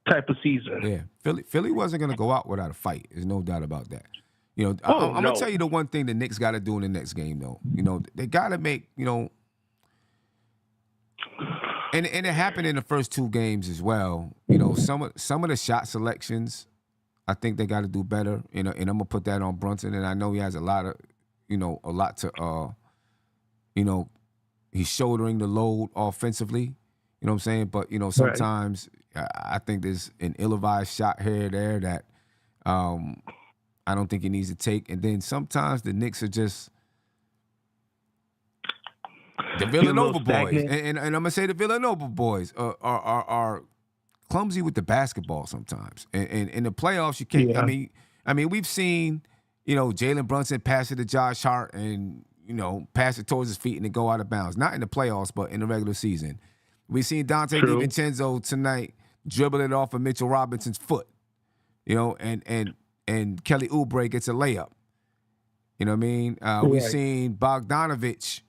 [SPEAKER 5] type of season.
[SPEAKER 2] Yeah. Philly wasn't going to go out without a fight. There's no doubt about that. I'm going to tell you the one thing the Knicks got to do in the next game, though. They got to make, and it happened in the first two games as well. Some of the shot selections, I think they got to do better. And I'm going to put that on Brunson. And I know he has a lot to, he's shouldering the load offensively. You know what I'm saying? But, sometimes I think there's an ill-advised shot here or there that I don't think he needs to take. And then sometimes the Knicks are just the Villanova boys. And I'm going to say the Villanova boys are clumsy with the basketball sometimes. And in the playoffs, you can't.
[SPEAKER 5] Yeah.
[SPEAKER 2] I mean, we've seen, Jalen Brunson pass it to Josh Hart and, pass it towards his feet and then go out of bounds. Not in the playoffs, but in the regular season. We've seen Dante
[SPEAKER 5] True.
[SPEAKER 2] DiVincenzo tonight dribble it off of Mitchell Robinson's foot, and Kelly Oubre gets a layup. You know what I mean? We've
[SPEAKER 5] Right.
[SPEAKER 2] seen Bogdanovich,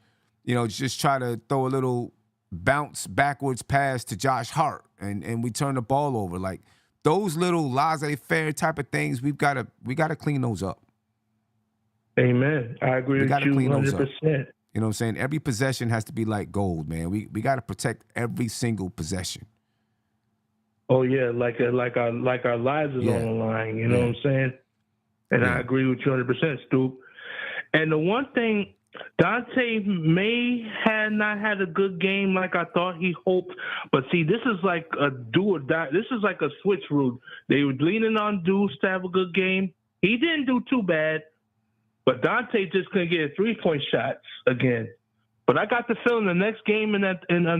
[SPEAKER 2] just try to throw a little bounce backwards pass to Josh Hart, and we turn the ball over. Like those little laissez-faire type of things, we gotta clean those up.
[SPEAKER 5] Amen. I agree
[SPEAKER 2] We
[SPEAKER 5] with
[SPEAKER 2] gotta
[SPEAKER 5] you
[SPEAKER 2] clean those
[SPEAKER 5] 100%.
[SPEAKER 2] You know what I'm saying? Every possession has to be like gold, man. We got to protect every single possession.
[SPEAKER 5] Oh yeah, like our lives is
[SPEAKER 2] Yeah.
[SPEAKER 5] on the line. You know
[SPEAKER 2] Yeah.
[SPEAKER 5] what I'm saying? And
[SPEAKER 2] Yeah.
[SPEAKER 5] I agree with you 100%, Stoop. And the one thing, Dante may have not had a good game like I thought he hoped. But see, this is like a do or die. This is like a switch route. They were leaning on Deuce to have a good game. He didn't do too bad, but Dante just couldn't get 3-point shots again. But I got the feeling the next game in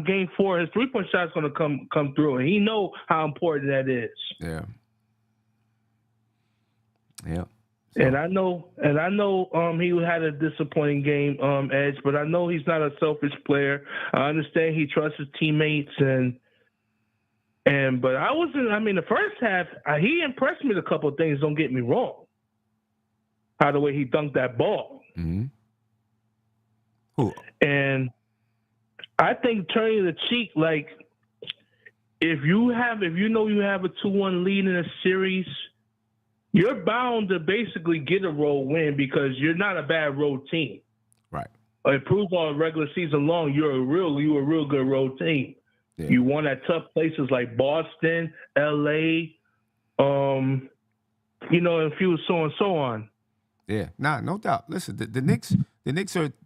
[SPEAKER 5] game 4, his 3-point shot's going to come through, and he know how important that is.
[SPEAKER 2] Yeah. Yeah.
[SPEAKER 5] And I know he had a disappointing game, Edge, but I know he's not a selfish player. I understand he trusts his teammates but the first half, he impressed me with a couple of things, don't get me wrong. How the way he dunked that ball.
[SPEAKER 2] Mm-hmm. Who?
[SPEAKER 5] And I think turning the cheek, like if you know you have a 2-1 lead in a series, you're bound to basically get a road win because you're not a bad road team.
[SPEAKER 2] Right.
[SPEAKER 5] It proves all regular season long you a real good road team.
[SPEAKER 2] Yeah.
[SPEAKER 5] You won at tough places like Boston, LA, and a few so and so on.
[SPEAKER 2] Yeah. Nah, no doubt. Listen, the Knicks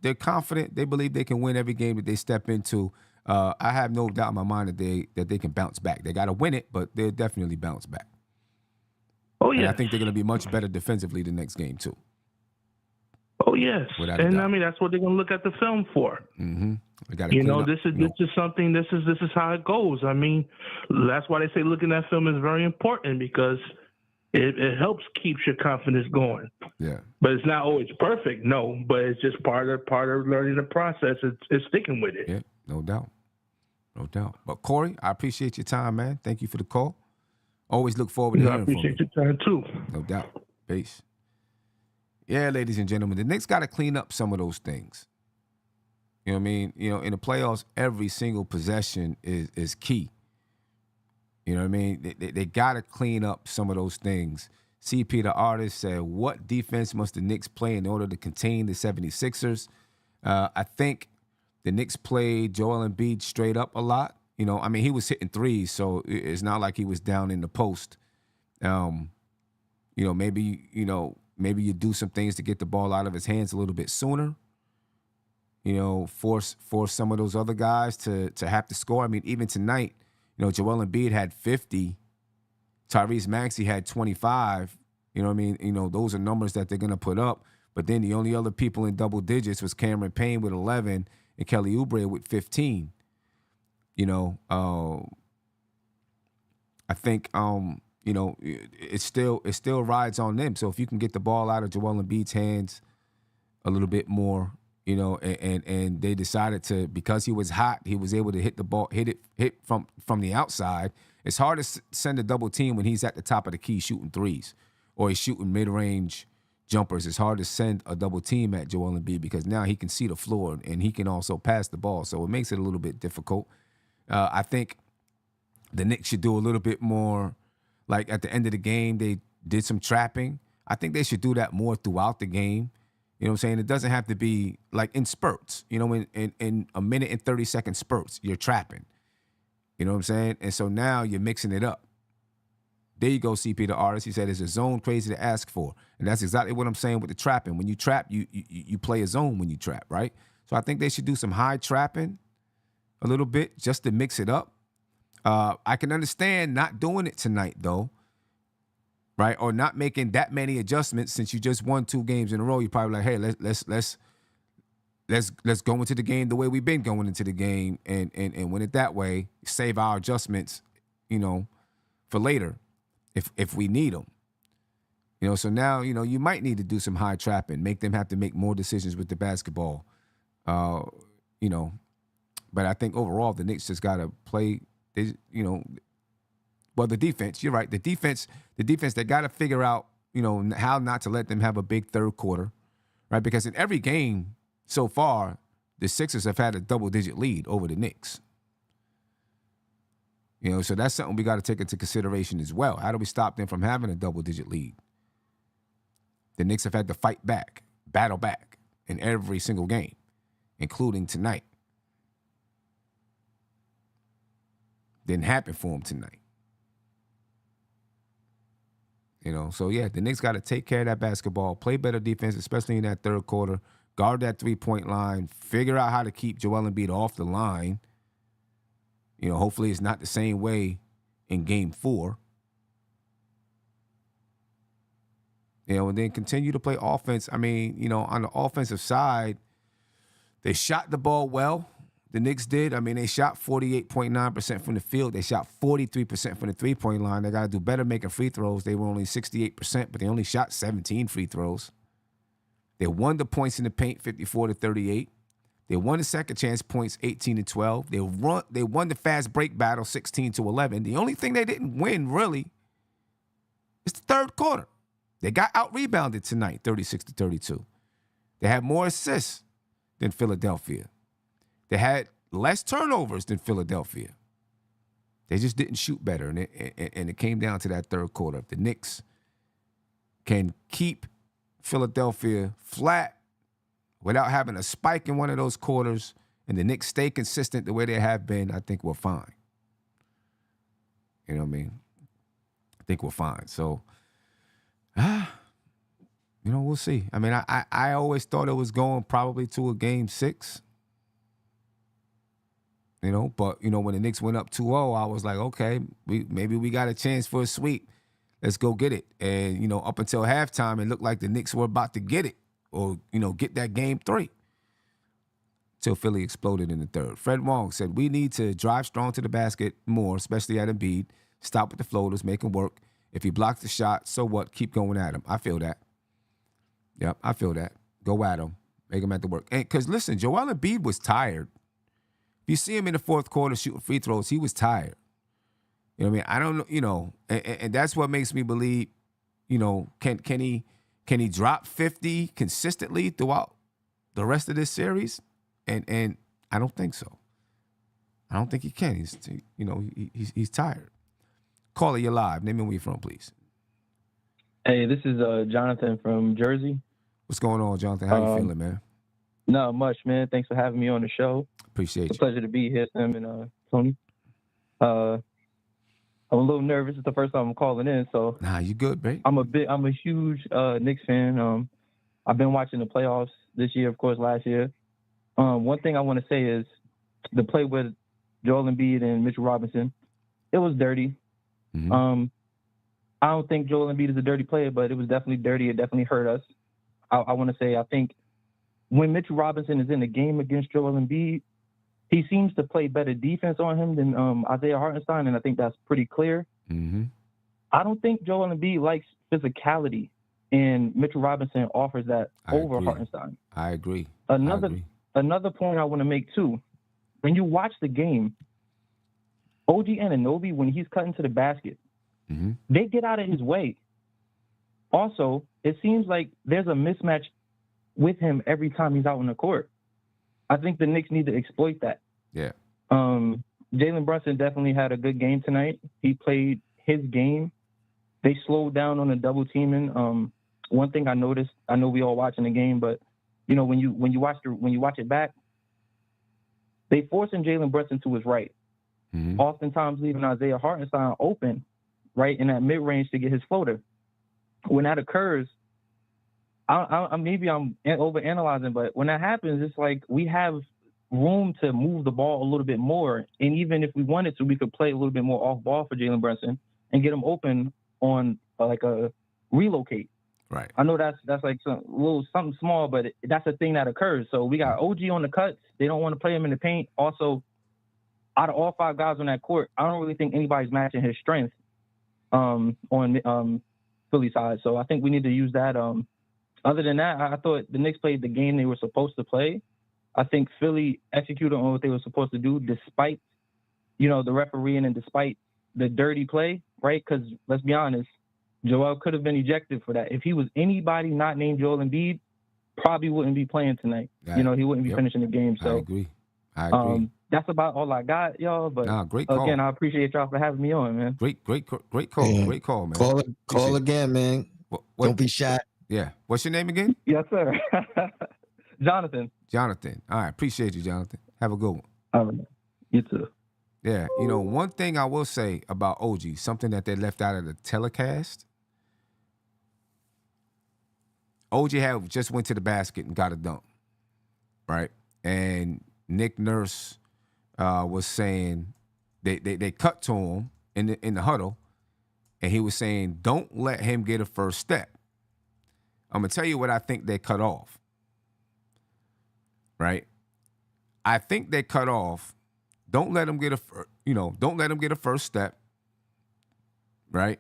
[SPEAKER 2] they're confident. They believe they can win every game that they step into. I have no doubt in my mind that they can bounce back. They got to win it, but they'll definitely bounce back.
[SPEAKER 5] Oh
[SPEAKER 2] And
[SPEAKER 5] yeah.
[SPEAKER 2] I think they're going to be much better defensively the next game too.
[SPEAKER 5] Oh yes.
[SPEAKER 2] Without a
[SPEAKER 5] And
[SPEAKER 2] doubt.
[SPEAKER 5] I mean that's what they're gonna look at the film for.
[SPEAKER 2] Mm-hmm. They got
[SPEAKER 5] This is something. This is how it goes. I mean, that's why they say looking at film is very important because it helps keeps your confidence going.
[SPEAKER 2] Yeah.
[SPEAKER 5] But it's not always perfect, no. But it's just part of learning the process. It's sticking with it.
[SPEAKER 2] Yeah. No doubt. No doubt. But Corey, I appreciate your time, man. Thank you for the call. Always look forward to
[SPEAKER 5] I
[SPEAKER 2] hearing from you.
[SPEAKER 5] appreciate your time too.
[SPEAKER 2] No doubt. Peace. Yeah, ladies and gentlemen, the Knicks got to clean up some of those things. You know what I mean? In the playoffs, every single possession is key. You know what I mean? They got to clean up some of those things. CP, the artist, said, what defense must the Knicks play in order to contain the 76ers? I think the Knicks played Joel Embiid straight up a lot. He was hitting threes, so it's not like he was down in the post. Maybe you do some things to get the ball out of his hands a little bit sooner. Force some of those other guys to have to score. I mean, even tonight, Joel Embiid had 50. Tyrese Maxey had 25. You know what I mean? Those are numbers that they're going to put up. But then the only other people in double digits was Cameron Payne with 11 and Kelly Oubre with 15. I think it still rides on them. So if you can get the ball out of Joel Embiid's hands a little bit more, and they decided to, because he was hot, he was able to hit the ball, hit from the outside. It's hard to send a double team when he's at the top of the key shooting threes or he's shooting mid-range jumpers. It's hard to send a double team at Joel Embiid because now he can see the floor and he can also pass the ball. So it makes it a little bit difficult. I think the Knicks should do a little bit more, like at the end of the game, they did some trapping. I think they should do that more throughout the game. You know what I'm saying? It doesn't have to be like in spurts. In a minute and 30-second spurts, you're trapping. You know what I'm saying? And so now you're mixing it up. There you go, CP, the artist. He said it's a zone crazy to ask for. And that's exactly what I'm saying with the trapping. When you trap, you play a zone when you trap, right? So I think they should do some high trapping a little bit just to mix it up. I can understand not doing it tonight, though, right? Or not making that many adjustments since you just won 2 games in a row. You're probably like, hey, let's go into the game the way we've been going into the game and win it that way. Save our adjustments, for later if we need them. You know, so now, you know, you might need to do some high trapping, make them have to make more decisions with the basketball. You know, but I think overall the Knicks just got to play, the defense, you're right. The defense, they got to figure out, you know, how not to let them have a big third quarter, right? Because in every game so far, the Sixers have had a double-digit lead over the Knicks. You know, so that's something we got to take into consideration as well. How do we stop them from having a double-digit lead? The Knicks have had to fight back, battle back in every single game, including tonight. Didn't happen for them tonight. You know, so yeah, the Knicks got to take care of that basketball, play better defense, especially in that third quarter, guard that three-point line, figure out how to keep Joel Embiid off the line. You know, hopefully it's not the same way in Game 4. You know, and then continue to play offense. I mean, you know, on the offensive side, they shot the ball well. The Knicks did. I mean, they shot 48.9% from the field. They shot 43% from the three-point line. They got to do better making free throws. They were only 68%, but they only shot 17 free throws. They won the points in the paint 54-38. They won the second chance points 18-12. They won the fast break battle 16-11. The only thing they didn't win, really, is the third quarter. They got out-rebounded tonight, 36-32. They had more assists than Philadelphia. They had less turnovers than Philadelphia. They just didn't shoot better, and it came down to that third quarter. If the Knicks can keep Philadelphia flat without having a spike in one of those quarters, and the Knicks stay consistent the way they have been, I think we're fine. You know what I mean? I think we're fine. So, you know, we'll see. I mean, I always thought it was going probably to a Game 6. You know, but, you know, when the Knicks went up 2-0, I was like, okay, maybe we got a chance for a sweep. Let's go get it. And, you know, up until halftime, it looked like the Knicks were about to get it or, you know, get that Game 3 till Philly exploded in the third. Fred Wong said, we need to drive strong to the basket more, especially at Embiid. Stop with the floaters, make him work. If he blocks the shot, so what? Keep going at him. I feel that. Yep, I feel that. Go at him. Make him have to work. And because, listen, Joel Embiid was tired. If you see him in the fourth quarter shooting free throws, he was tired. You know what I mean? I don't know, you know, and that's what makes me believe, you know, can he drop 50 consistently throughout the rest of this series? And I don't think so. I don't think he can. He's, you know, he's tired. Caller, you're live. Name me where you're from, please.
[SPEAKER 7] Hey, this is Jonathan from Jersey.
[SPEAKER 2] What's going on, Jonathan? How you feeling, man?
[SPEAKER 7] Not much, man. Thanks for having me on the show.
[SPEAKER 2] Appreciate
[SPEAKER 7] It's a pleasure to be here, Sam and Tony. I'm a little nervous. It's the first time I'm calling in, so
[SPEAKER 2] Nah, you good, babe?
[SPEAKER 7] I'm a huge Knicks fan. I've been watching the playoffs this year, of course, last year. One thing I want to say is the play with Joel Embiid and Mitchell Robinson, it was dirty.
[SPEAKER 2] Mm-hmm.
[SPEAKER 7] I don't think Joel Embiid is a dirty player, but it was definitely dirty. It definitely hurt us. I want to say I think when Mitchell Robinson is in the game against Joel Embiid, he seems to play better defense on him than Isaiah Hartenstein, and I think that's pretty clear.
[SPEAKER 2] Mm-hmm.
[SPEAKER 7] I don't think Joel Embiid likes physicality, and Mitchell Robinson offers that over Hartenstein.
[SPEAKER 2] I agree.
[SPEAKER 7] Another point I want to make, too, when you watch the game, OG Anunoby, when he's cutting to the basket,
[SPEAKER 2] mm-hmm.
[SPEAKER 7] they get out of his way. Also, it seems like there's a mismatch with him every time he's out on the court. I think the Knicks need to exploit that.
[SPEAKER 2] Yeah.
[SPEAKER 7] Jalen Brunson definitely had a good game tonight. He played his game. They slowed down on the double teaming. One thing I noticed, I know we all watching the game, but you know when you watch it back, they forcing Jalen Brunson to his right.
[SPEAKER 2] Mm-hmm.
[SPEAKER 7] Oftentimes leaving Isaiah Hartenstein open, right in that mid range to get his floater. When that occurs, maybe I'm overanalyzing, but when that happens, it's like we have room to move the ball a little bit more. And even if we wanted to, we could play a little bit more off ball for Jalen Brunson and get him open on like a relocate.
[SPEAKER 2] Right.
[SPEAKER 7] I know that's like something small, but that's a thing that occurs. So we got OG on the cuts. They don't want to play him in the paint. Also, out of all five guys on that court, I don't really think anybody's matching his strength. on Philly side. So I think we need to use that. Other than that, I thought the Knicks played the game they were supposed to play. I think Philly executed on what they were supposed to do, despite, the refereeing and despite the dirty play, right? Because let's be honest, Joel could have been ejected for that. If he was anybody not named Joel Embiid, probably wouldn't be playing tonight.
[SPEAKER 2] Right.
[SPEAKER 7] He wouldn't be finishing the game. So
[SPEAKER 2] I agree.
[SPEAKER 7] That's about all I got, y'all. But
[SPEAKER 2] great call.
[SPEAKER 7] again, I appreciate y'all for having me on, man.
[SPEAKER 2] Great call.
[SPEAKER 3] Yeah.
[SPEAKER 2] Great call, man.
[SPEAKER 3] Call again, man. Don't be shy.
[SPEAKER 2] Yeah. What's your name again?
[SPEAKER 7] Yes, sir. Jonathan.
[SPEAKER 2] All right. Appreciate you, Jonathan. Have a good one.
[SPEAKER 7] All right. You too.
[SPEAKER 2] Yeah. One thing I will say about OG, something that they left out of the telecast. OG just went to the basket and got a dunk, right? And Nick Nurse was saying they cut to him in the huddle, and he was saying, "Don't let him get a first step." I'm gonna tell you what I think they cut off. Right? I think they cut off. Don't let him get a first step. Right?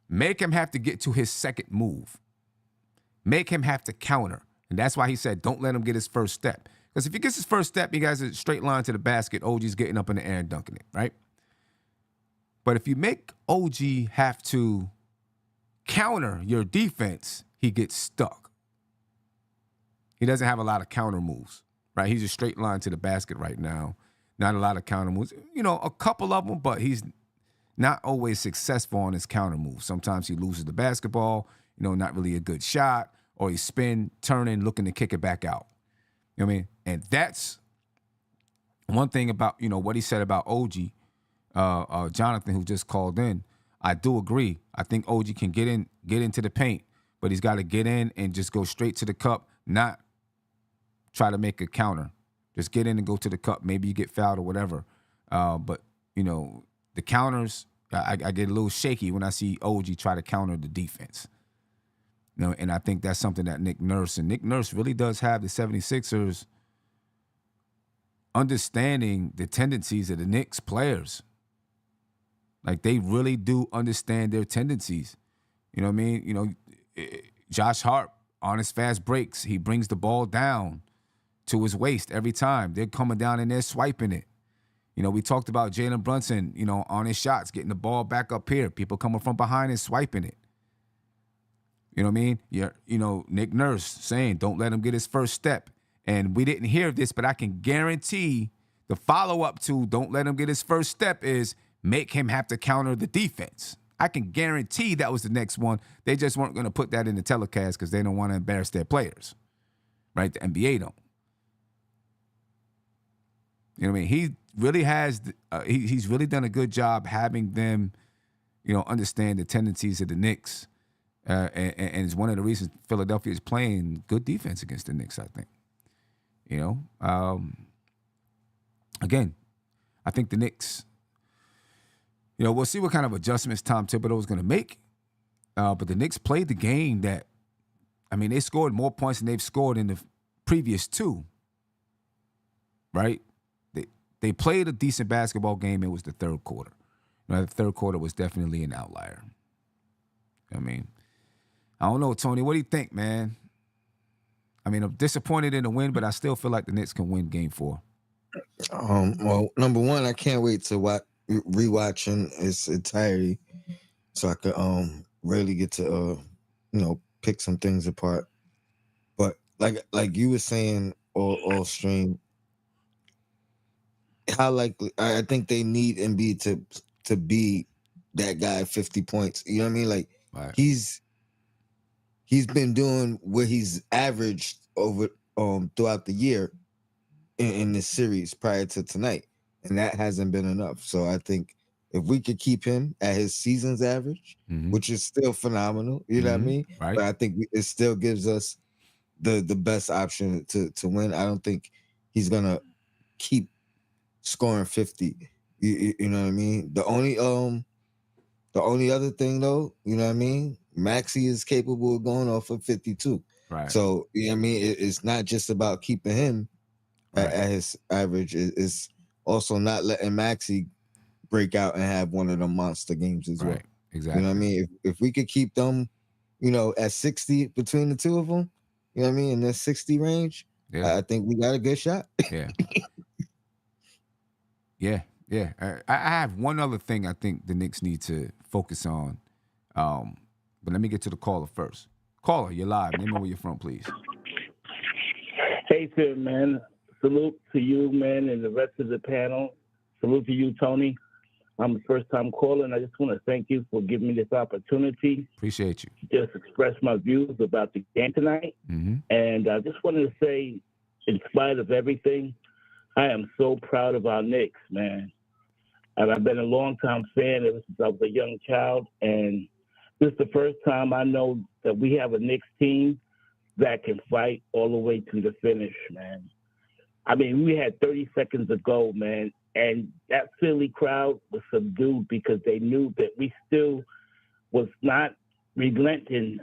[SPEAKER 2] Make him have to get to his second move. Make him have to counter. And that's why he said, don't let him get his first step. Because if he gets his first step, he has a straight line to the basket. OG's getting up in the air and dunking it, right? But if you make OG have to counter your defense, he gets stuck. He doesn't have a lot of counter moves, right? He's a straight line to the basket right now. Not a lot of counter moves. A couple of them, but he's not always successful on his counter moves. Sometimes he loses the basketball, not really a good shot, or he spin, turning, looking to kick it back out. You know what I mean? And that's one thing about, what he said about OG, Jonathan, who just called in. I do agree. I think OG can get into the paint, but he's got to get in and just go straight to the cup, not try to make a counter. Just get in and go to the cup. Maybe you get fouled or whatever. But, the counters, I get a little shaky when I see OG try to counter the defense. And I think that's something that Nick Nurse really does have the 76ers understanding the tendencies of the Knicks players. Like, they really do understand their tendencies. You know what I mean? Josh Hart, on his fast breaks, he brings the ball down to his waist every time. They're coming down and they're swiping it. We talked about Jalen Brunson, on his shots, getting the ball back up here. People coming from behind and swiping it. You know what I mean? Yeah, Nick Nurse saying, don't let him get his first step. And we didn't hear this, but I can guarantee the follow-up to don't let him get his first step is make him have to counter the defense. I can guarantee that was the next one. They just weren't going to put that in the telecast because they don't want to embarrass their players. Right? The NBA don't. You know what I mean? He really has, he's really done a good job having them, understand the tendencies of the Knicks. And it's one of the reasons Philadelphia is playing good defense against the Knicks, I think. Again, I think the Knicks, we'll see what kind of adjustments Tom Thibodeau is going to make. But the Knicks played the game that, they scored more points than they've scored in the previous two, right? They played a decent basketball game. It was the third quarter. The third quarter was definitely an outlier. I don't know, Tony. What do you think, man? I'm disappointed in the win, but I still feel like the Knicks can win Game 4.
[SPEAKER 3] Well, number one, I can't wait to rewatching its entirety, so I could really get to pick some things apart. But like you were saying all stream, how likely I think they need Embiid to be that guy, 50 points. You know what I mean? Like,
[SPEAKER 2] right.
[SPEAKER 3] He's been doing what he's averaged over throughout the year in this series prior to tonight, and that hasn't been enough. So I think if we could keep him at his season's average, which is still phenomenal, you know what I mean?
[SPEAKER 2] Right.
[SPEAKER 3] But I think it still gives us the best option to win. I don't think he's gonna keep scoring 50. You know what I mean? The only other thing, though, you know what I mean? Maxey is capable of going off of 52.
[SPEAKER 2] Right.
[SPEAKER 3] So, you know what I mean? It's not just about keeping him at his average. It's also not letting Maxey break out and have one of the monster games as well.
[SPEAKER 2] Exactly.
[SPEAKER 3] You know what I mean? If we could keep them, at 60 between the two of them, you know what I mean, in that 60 range,
[SPEAKER 2] Yeah.
[SPEAKER 3] I think we got a good shot.
[SPEAKER 2] Yeah. Yeah. I have one other thing I think the Knicks need to focus on. But let me get to the caller first. Caller, you're live. Name me where you're from, please.
[SPEAKER 8] Hey, Tim, man. Salute to you, man, and the rest of the panel. Salute to you, Tony. I'm a first-time caller, and I just want to thank you for giving me this opportunity
[SPEAKER 2] Appreciate you.
[SPEAKER 8] to just express my views about the game tonight.
[SPEAKER 2] Mm-hmm.
[SPEAKER 8] And I just wanted to say, in spite of everything, I am so proud of our Knicks, man. And I've been a long-time fan ever since I was a young child, and this is the first time I know that we have a Knicks team that can fight all the way to the finish, man. I mean, we had 30 seconds to go, man, and that Philly crowd was subdued because they knew that we still was not relenting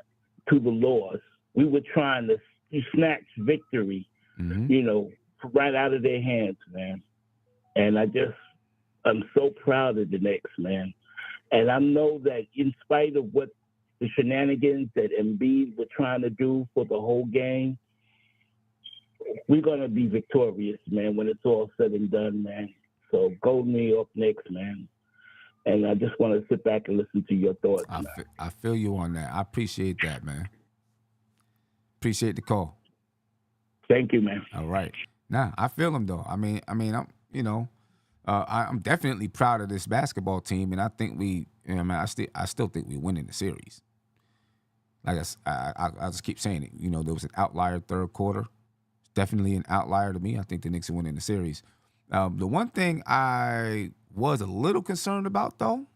[SPEAKER 8] to the loss. We were trying to snatch victory, right out of their hands, man. And I'm so proud of the Knicks, man. And I know that in spite of what the shenanigans that Embiid were trying to do for the whole game, we're going to be victorious, man, when it's all said and done, man. So go New York Knicks, man. And I just want to sit back and listen to your thoughts.
[SPEAKER 2] I feel you on that. I appreciate that, man. Appreciate the call.
[SPEAKER 8] Thank you, man.
[SPEAKER 2] All right. Nah, I feel him though. I'm definitely proud of this basketball team, and I think I still think we win in the series. Like I just keep saying it. There was an outlier third quarter. It's definitely an outlier to me. I think the Knicks will win in the series. The one thing I was a little concerned about, though,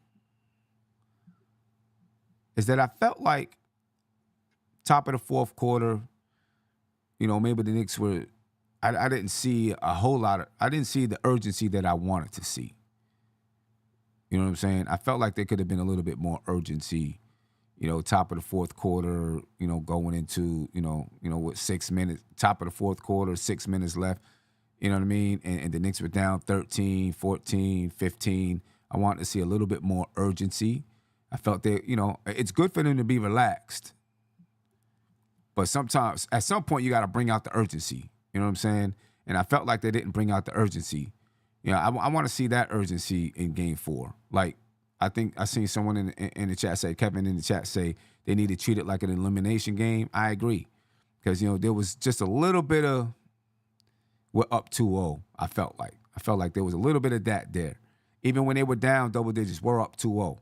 [SPEAKER 2] is that I felt like top of the fourth quarter, maybe the Knicks were. I didn't see a whole lot of. I didn't see the urgency that I wanted to see. You know what I'm saying? I felt like there could have been a little bit more urgency. Top of the fourth quarter. Going into with 6 minutes. Top of the fourth quarter, 6 minutes left. You know what I mean? And the Knicks were down 13, 14, 15. I wanted to see a little bit more urgency. I felt that it's good for them to be relaxed, but sometimes at some point you got to bring out the urgency. You know what I'm saying? And I felt like they didn't bring out the urgency. I want to see that urgency in Game 4. Like, I think I seen someone in the chat say, Kevin in the chat say, they need to treat it like an elimination game. I agree. Because, there was just a little bit of, we're up 2-0, I felt like there was a little bit of that there. Even when they were down double digits, we're up 2-0.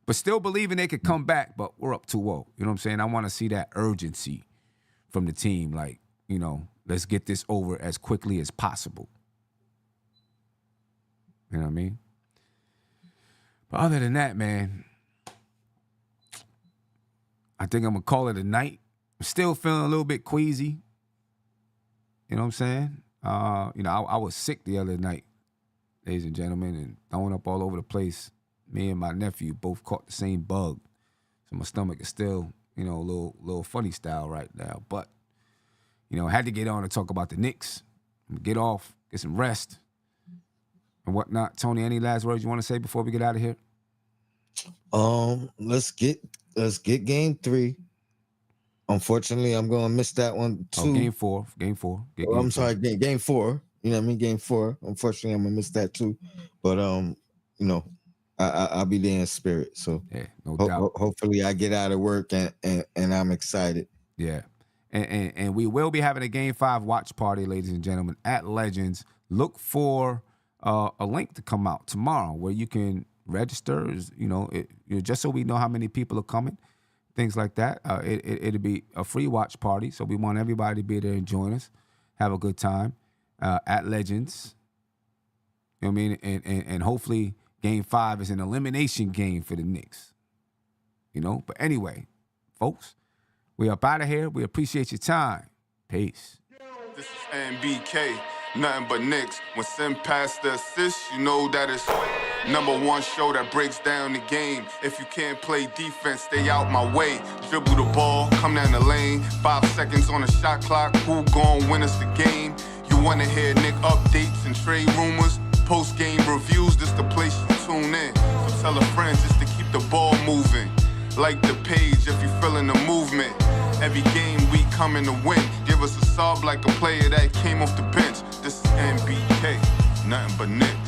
[SPEAKER 2] But still believing they could come back, but we're up 2-0. You know what I'm saying? I want to see that urgency from the team. Like, let's get this over as quickly as possible. You know what I mean? But other than that, man, I think I'm going to call it a night. I'm still feeling a little bit queasy. You know what I'm saying? I was sick the other night, ladies and gentlemen, and throwing up all over the place. Me and my nephew both caught the same bug. So my stomach is still, a little funny style right now. But I had to get on and talk about the Knicks. Get off, get some rest, and whatnot. Tony, any last words you want to say before we get out of here?
[SPEAKER 3] Let's get Game 3. Unfortunately, I'm gonna miss that one too.
[SPEAKER 2] Oh, Game 4.
[SPEAKER 3] I'm sorry, Game 4. You know what I mean? Game 4. Unfortunately, I'm gonna miss that too. But I'll be there in spirit. So
[SPEAKER 2] yeah, no doubt.
[SPEAKER 3] Hopefully, I get out of work and I'm excited.
[SPEAKER 2] Yeah. And we will be having a Game 5 watch party, ladies and gentlemen, at Legends. Look for a link to come out tomorrow where you can register, just so we know how many people are coming, things like that. It'll be a free watch party, so we want everybody to be there and join us, have a good time at Legends. You know what I mean? And hopefully Game 5 is an elimination game for the Knicks. But anyway, folks, we up out of here. We appreciate your time. Peace.
[SPEAKER 1] This is NBK, nothing but Knicks. When Sim passed the assist, you know that it's #1 show that breaks down the game. If you can't play defense, stay out my way. Dribble the ball, come down the lane. 5 seconds on the shot clock. Who gon' win us the game? You wanna hear Nick updates and trade rumors? Post-game reviews, this the place you tune in. So tell a friend just to keep the ball moving. Like the page if you feeling the movement. Every game we coming to win. Give us a sob like a player that came off the bench. This is NBK, nothing but Knicks.